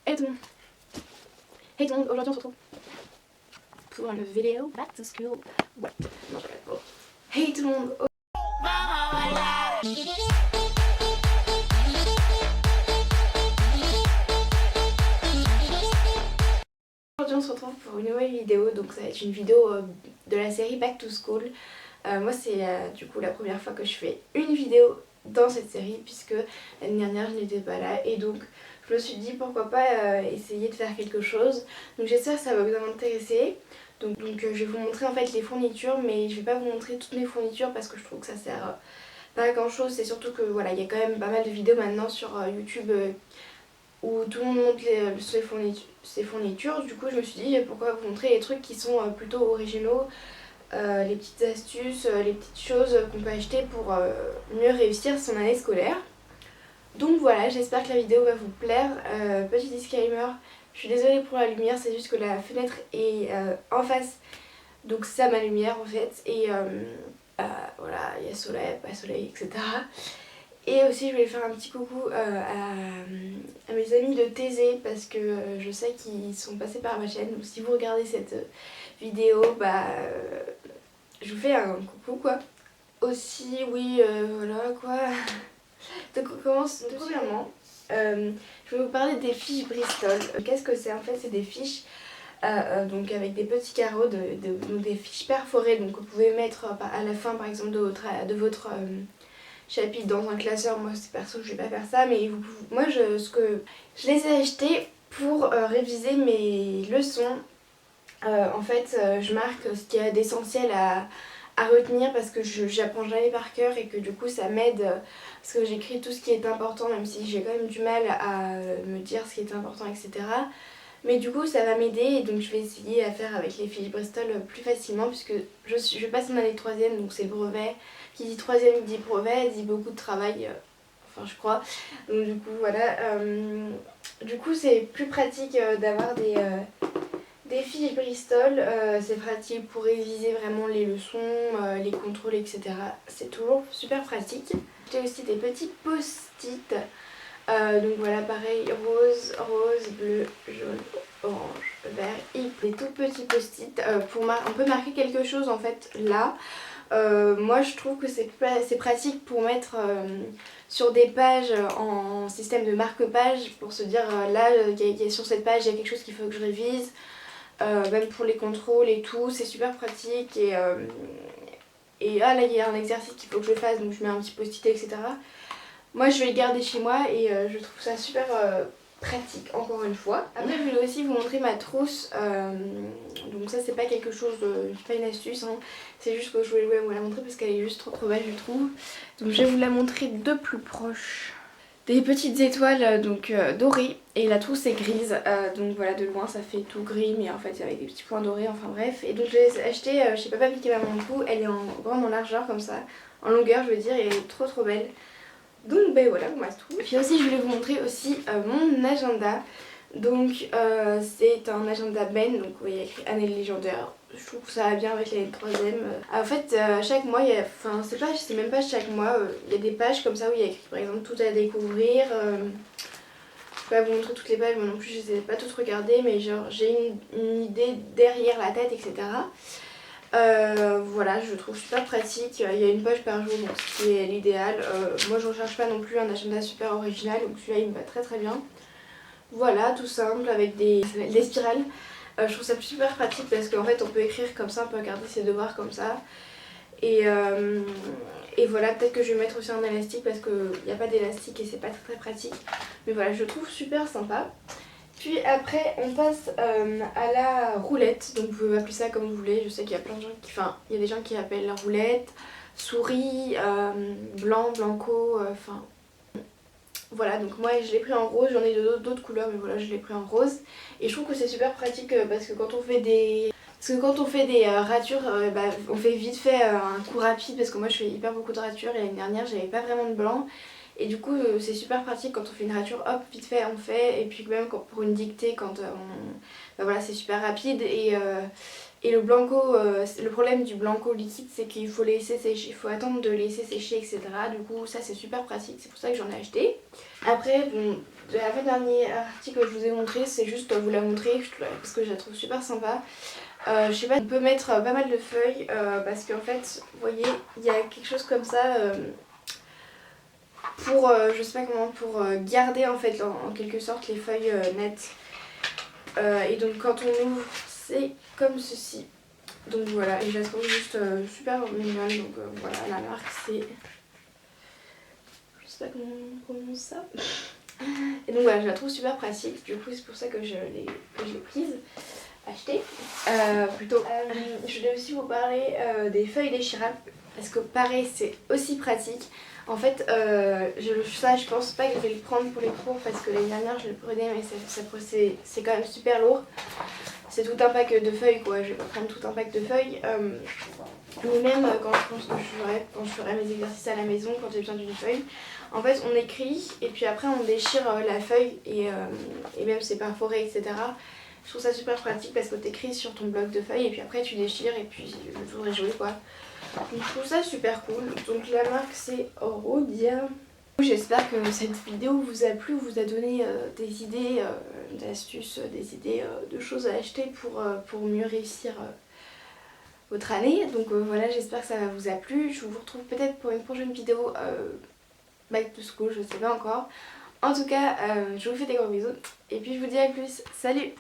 Hey tout le monde. Hey tout le monde, aujourd'hui on se retrouve pour une vidéo back to school. Ouais, non je rigole pas. Hey tout le monde. Aujourd'hui on se retrouve pour une nouvelle vidéo, donc ça va être une vidéo de la série Back to School. Moi c'est du coup la première fois que je fais une vidéo dans cette série puisque l'année dernière je n'étais pas là et donc je me suis dit pourquoi pas essayer de faire quelque chose. Donc j'espère que ça va vous intéresser. Donc je vais vous montrer en fait les fournitures, mais je vais pas vous montrer toutes mes fournitures parce que je trouve que ça sert pas à grand chose. C'est surtout que voilà, il y a quand même pas mal de vidéos maintenant sur YouTube où tout le monde montre ses fournitures. Du coup je me suis dit pourquoi vous montrer les trucs qui sont plutôt originaux, les petites astuces, les petites choses qu'on peut acheter pour mieux réussir son année scolaire. Donc voilà, j'espère que la vidéo va vous plaire. Petit disclaimer, je suis désolée pour la lumière, c'est juste que la fenêtre est en face, donc c'est ça ma lumière en fait. Et voilà, il y a soleil, pas soleil, etc. Et aussi je voulais faire un petit coucou à mes amis de Thésée parce que je sais qu'ils sont passés par ma chaîne. Donc si vous regardez cette vidéo, je vous fais un coucou quoi. Aussi oui voilà quoi. Donc on commence tout premièrement. Je vais vous parler des fiches Bristol. Qu'est-ce que c'est en fait? C'est des fiches donc avec des petits carreaux, donc des fiches perforées, donc vous pouvez mettre à la fin par exemple de votre chapitre dans un classeur. Moi c'est perso je vais pas faire ça, mais moi je les ai achetés pour réviser mes leçons. En fait je marque ce qu'il y a d'essentiel à retenir parce que j'apprends jamais par cœur et que du coup ça m'aide parce que j'écris tout ce qui est important, même si j'ai quand même du mal à me dire ce qui est important, etc. Mais du coup ça va m'aider et donc je vais essayer à faire avec les fiches Bristol plus facilement puisque je passe en année 3ème, donc c'est le brevet. Qui dit 3ème dit brevet, dit beaucoup de travail, enfin je crois. Donc du coup voilà, du coup c'est plus pratique d'avoir des fiches Bristol, c'est pratique pour réviser vraiment les leçons, les contrôles, etc. C'est toujours super pratique. J'ai aussi des petits post-it. Donc voilà, pareil, rose, bleu, jaune, orange, vert, et des tout petits post-it on peut marquer quelque chose en fait là. Moi je trouve que c'est pratique pour mettre sur des pages en système de marque-page pour se dire là sur cette page il y a quelque chose qu'il faut que je révise. Même pour les contrôles et tout, c'est super pratique et là il y a un exercice qu'il faut que je fasse, donc je mets un petit post-it, etc. Moi je vais le garder chez moi et je trouve ça super pratique encore une fois. Après je voulais aussi vous montrer ma trousse, donc ça c'est pas quelque chose c'est pas une astuce, hein. C'est juste que je voulais vous la montrer parce qu'elle est juste trop belle je trouve. Donc je vais vous la montrer de plus proche. Des petites étoiles donc dorées et la trousse est grise, donc voilà, de loin ça fait tout gris mais en fait c'est avec des petits points dorés, enfin bref. Et donc je l'ai achetée chez Papa Piqué Maman Pou, elle est en grande en largeur comme ça, en longueur je veux dire, et elle est trop belle. Donc ben voilà pour ma trousse. Et puis aussi je voulais vous montrer aussi mon agenda. Donc c'est un agenda Ben, donc vous voyez écrit année légendaire. Je trouve que ça va bien avec l'année 3ème. En fait chaque mois, enfin c'est même pas chaque mois, il y a des pages comme ça où il y a écrit par exemple tout à découvrir. Je vais pas vous montrer toutes les pages, moi non plus je les ai pas toutes regardées, mais genre j'ai une idée derrière la tête, etc. Voilà, je trouve super pratique. Il y a une page par jour, donc ce qui est l'idéal. Moi je recherche pas non plus un agenda super original, donc celui-là il me va très bien. Voilà, tout simple avec des spirales. Je trouve ça super pratique parce qu'en fait on peut écrire comme ça, on peut regarder ses devoirs comme ça. Et voilà, peut-être que je vais mettre aussi un élastique parce qu'il n'y a pas d'élastique et c'est pas très pratique. Mais voilà, je le trouve super sympa. Puis après on passe à la roulette, donc vous pouvez appeler ça comme vous voulez. Je sais qu'il y a plein de gens il y a des gens qui appellent la roulette, souris, blanc, blanco, enfin... Voilà, donc moi je l'ai pris en rose, j'en ai d'autres couleurs mais voilà, je l'ai pris en rose. Et je trouve que c'est super pratique parce que quand on fait des... ratures, on fait vite fait un coup rapide parce que moi je fais hyper beaucoup de ratures et l'année dernière j'avais pas vraiment de blanc. Et du coup c'est super pratique quand on fait une rature, hop, vite fait on fait. Et puis même pour une dictée, quand voilà, c'est super rapide. Et le blanco, le problème du blanco liquide c'est qu'il faut laisser sécher, il faut attendre de laisser sécher, etc. Du coup ça c'est super pratique, c'est pour ça que j'en ai acheté. Après bon, de l'avant-dernier article que je vous ai montré, c'est juste vous la montrer parce que je la trouve super sympa. Je sais pas, on peut mettre pas mal de feuilles parce qu'en fait, vous voyez, il y a quelque chose comme ça pour, je sais pas comment, pour garder en fait en quelque sorte les feuilles nettes. Et donc quand on ouvre, c'est comme ceci. Donc voilà, et je la trouve juste super mignonne. Donc voilà, la marque c'est... Je sais pas comment on prononce ça. Et donc voilà, je la trouve super pratique. Du coup c'est pour ça que je l'ai prise, achetée. Plutôt. Je voulais aussi vous parler des feuilles déchirables. Parce que pareil c'est aussi pratique. En fait je pense pas que je vais le prendre pour les cours parce que l'année dernière je le prenais mais c'est quand même super lourd. C'est tout un pack de feuilles quoi, je vais pas prendre tout un pack de feuilles. Mais même quand je ferai mes exercices à la maison, quand j'ai besoin d'une feuille, en fait on écrit et puis après on déchire la feuille et même c'est perforé etc. Je trouve ça super pratique parce que t'écris sur ton bloc de feuilles et puis après tu déchires et puis le tour est joué quoi. Donc je trouve ça super cool. Donc la marque c'est Rhodia. J'espère que cette vidéo vous a plu, vous a donné des idées, d'astuces, des idées de choses à acheter pour mieux réussir votre année. Donc voilà, j'espère que ça vous a plu. Je vous retrouve peut-être pour une prochaine vidéo back to school, je sais pas encore. En tout cas, je vous fais des gros bisous et puis je vous dis à plus. Salut!